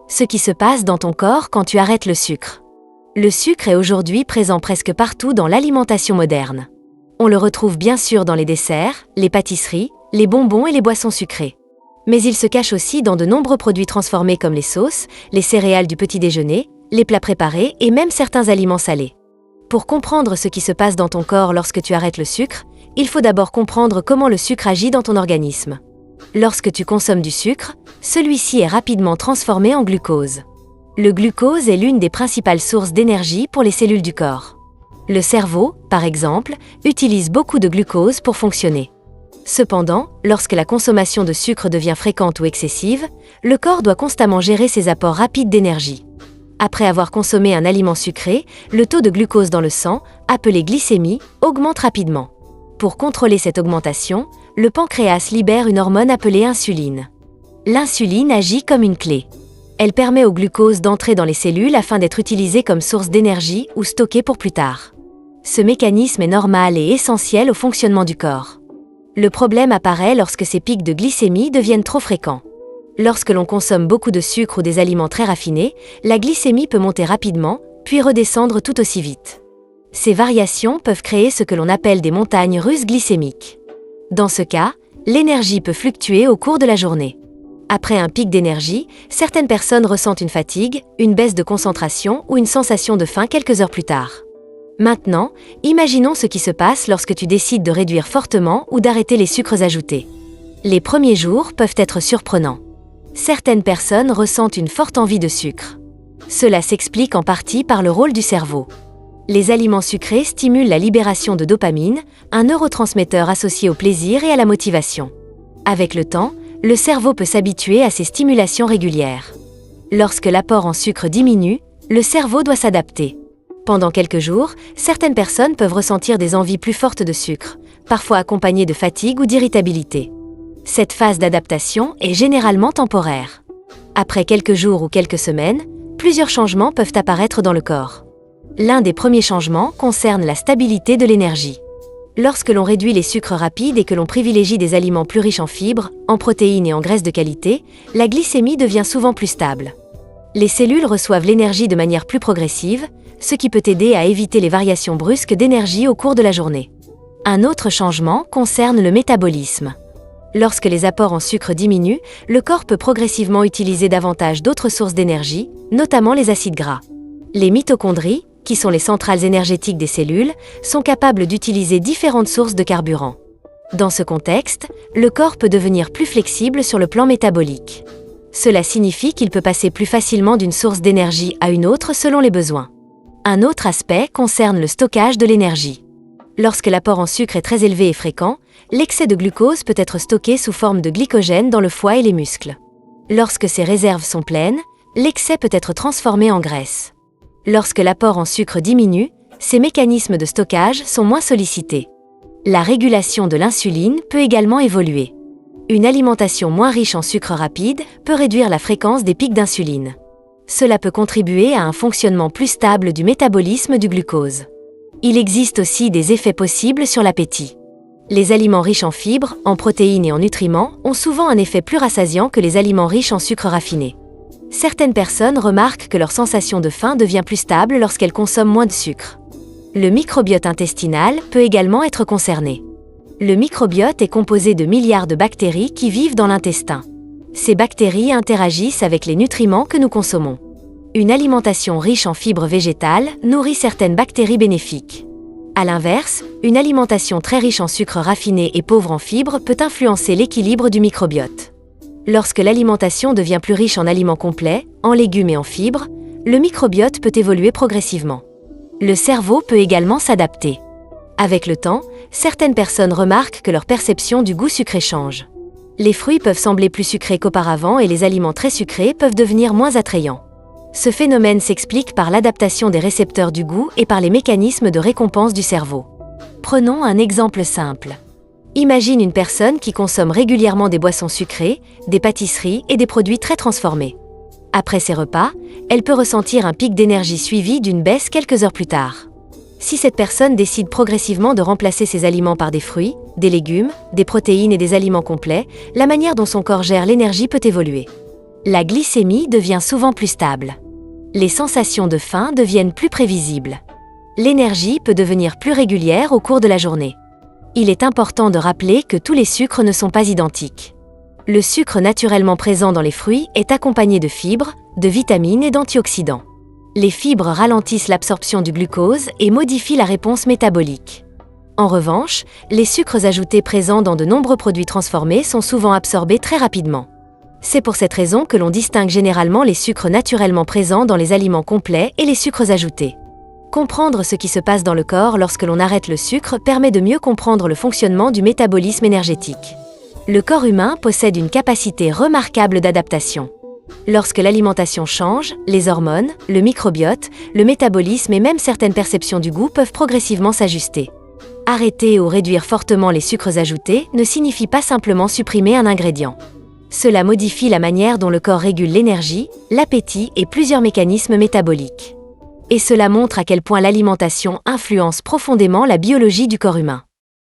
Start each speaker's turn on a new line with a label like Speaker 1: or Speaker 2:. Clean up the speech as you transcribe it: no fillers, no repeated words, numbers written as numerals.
Speaker 1: Ce qui se passe dans ton corps quand tu arrêtes le sucre. Le sucre est aujourd'hui présent presque partout dans l'alimentation moderne. On le retrouve bien sûr dans les desserts, les pâtisseries, les bonbons et les boissons sucrées. Mais il se cache aussi dans de nombreux produits transformés comme les sauces, les céréales du petit déjeuner, les plats préparés et même certains aliments salés. Pour comprendre ce qui se passe dans ton corps lorsque tu arrêtes le sucre, il faut d'abord comprendre comment le sucre agit dans ton organisme. Lorsque tu consommes du sucre, celui-ci est rapidement transformé en glucose. Le glucose est l'une des principales sources d'énergie pour les cellules du corps. Le cerveau, par exemple, utilise beaucoup de glucose pour fonctionner. Cependant, lorsque la consommation de sucre devient fréquente ou excessive, le corps doit constamment gérer ses apports rapides d'énergie. Après avoir consommé un aliment sucré, le taux de glucose dans le sang, appelé glycémie, augmente rapidement. Pour contrôler cette augmentation, le pancréas libère une hormone appelée insuline. L'insuline agit comme une clé. Elle permet au glucose d'entrer dans les cellules afin d'être utilisé comme source d'énergie ou stocké pour plus tard. Ce mécanisme est normal et essentiel au fonctionnement du corps. Le problème apparaît lorsque ces pics de glycémie deviennent trop fréquents. Lorsque l'on consomme beaucoup de sucre ou des aliments très raffinés, la glycémie peut monter rapidement, puis redescendre tout aussi vite. Ces variations peuvent créer ce que l'on appelle des montagnes russes glycémiques. Dans ce cas, l'énergie peut fluctuer au cours de la journée. Après un pic d'énergie, certaines personnes ressentent une fatigue, une baisse de concentration ou une sensation de faim quelques heures plus tard. Maintenant, imaginons ce qui se passe lorsque tu décides de réduire fortement ou d'arrêter les sucres ajoutés. Les premiers jours peuvent être surprenants. Certaines personnes ressentent une forte envie de sucre. Cela s'explique en partie par le rôle du cerveau. Les aliments sucrés stimulent la libération de dopamine, un neurotransmetteur associé au plaisir et à la motivation. Avec le temps, le cerveau peut s'habituer à ces stimulations régulières. Lorsque l'apport en sucre diminue, le cerveau doit s'adapter. Pendant quelques jours, certaines personnes peuvent ressentir des envies plus fortes de sucre, parfois accompagnées de fatigue ou d'irritabilité. Cette phase d'adaptation est généralement temporaire. Après quelques jours ou quelques semaines, plusieurs changements peuvent apparaître dans le corps. L'un des premiers changements concerne la stabilité de l'énergie. Lorsque l'on réduit les sucres rapides et que l'on privilégie des aliments plus riches en fibres, en protéines et en graisses de qualité, la glycémie devient souvent plus stable. Les cellules reçoivent l'énergie de manière plus progressive, ce qui peut aider à éviter les variations brusques d'énergie au cours de la journée. Un autre changement concerne le métabolisme. Lorsque les apports en sucre diminuent, le corps peut progressivement utiliser davantage d'autres sources d'énergie, notamment les acides gras. Les mitochondries, qui sont les centrales énergétiques des cellules, sont capables d'utiliser différentes sources de carburant. Dans ce contexte, le corps peut devenir plus flexible sur le plan métabolique. Cela signifie qu'il peut passer plus facilement d'une source d'énergie à une autre selon les besoins. Un autre aspect concerne le stockage de l'énergie. Lorsque l'apport en sucre est très élevé et fréquent, l'excès de glucose peut être stocké sous forme de glycogène dans le foie et les muscles. Lorsque ces réserves sont pleines, l'excès peut être transformé en graisse. Lorsque l'apport en sucre diminue, ces mécanismes de stockage sont moins sollicités. La régulation de l'insuline peut également évoluer. Une alimentation moins riche en sucre rapide peut réduire la fréquence des pics d'insuline. Cela peut contribuer à un fonctionnement plus stable du métabolisme du glucose. Il existe aussi des effets possibles sur l'appétit. Les aliments riches en fibres, en protéines et en nutriments ont souvent un effet plus rassasiant que les aliments riches en sucre raffiné. Certaines personnes remarquent que leur sensation de faim devient plus stable lorsqu'elles consomment moins de sucre. Le microbiote intestinal peut également être concerné. Le microbiote est composé de milliards de bactéries qui vivent dans l'intestin. Ces bactéries interagissent avec les nutriments que nous consommons. Une alimentation riche en fibres végétales nourrit certaines bactéries bénéfiques. À l'inverse, une alimentation très riche en sucre raffiné et pauvre en fibres peut influencer l'équilibre du microbiote. Lorsque l'alimentation devient plus riche en aliments complets, en légumes et en fibres, le microbiote peut évoluer progressivement. Le cerveau peut également s'adapter. Avec le temps, certaines personnes remarquent que leur perception du goût sucré change. Les fruits peuvent sembler plus sucrés qu'auparavant et les aliments très sucrés peuvent devenir moins attrayants. Ce phénomène s'explique par l'adaptation des récepteurs du goût et par les mécanismes de récompense du cerveau. Prenons un exemple simple. Imagine une personne qui consomme régulièrement des boissons sucrées, des pâtisseries et des produits très transformés. Après ces repas, elle peut ressentir un pic d'énergie suivi d'une baisse quelques heures plus tard. Si cette personne décide progressivement de remplacer ses aliments par des fruits, des légumes, des protéines et des aliments complets, la manière dont son corps gère l'énergie peut évoluer. La glycémie devient souvent plus stable. Les sensations de faim deviennent plus prévisibles. L'énergie peut devenir plus régulière au cours de la journée. Il est important de rappeler que tous les sucres ne sont pas identiques. Le sucre naturellement présent dans les fruits est accompagné de fibres, de vitamines et d'antioxydants. Les fibres ralentissent l'absorption du glucose et modifient la réponse métabolique. En revanche, les sucres ajoutés présents dans de nombreux produits transformés sont souvent absorbés très rapidement. C'est pour cette raison que l'on distingue généralement les sucres naturellement présents dans les aliments complets et les sucres ajoutés. Comprendre ce qui se passe dans le corps lorsque l'on arrête le sucre permet de mieux comprendre le fonctionnement du métabolisme énergétique. Le corps humain possède une capacité remarquable d'adaptation. Lorsque l'alimentation change, les hormones, le microbiote, le métabolisme et même certaines perceptions du goût peuvent progressivement s'ajuster. Arrêter ou réduire fortement les sucres ajoutés ne signifie pas simplement supprimer un ingrédient. Cela modifie la manière dont le corps régule l'énergie, l'appétit et plusieurs mécanismes métaboliques. Et cela montre à quel point l'alimentation influence profondément la biologie du corps humain.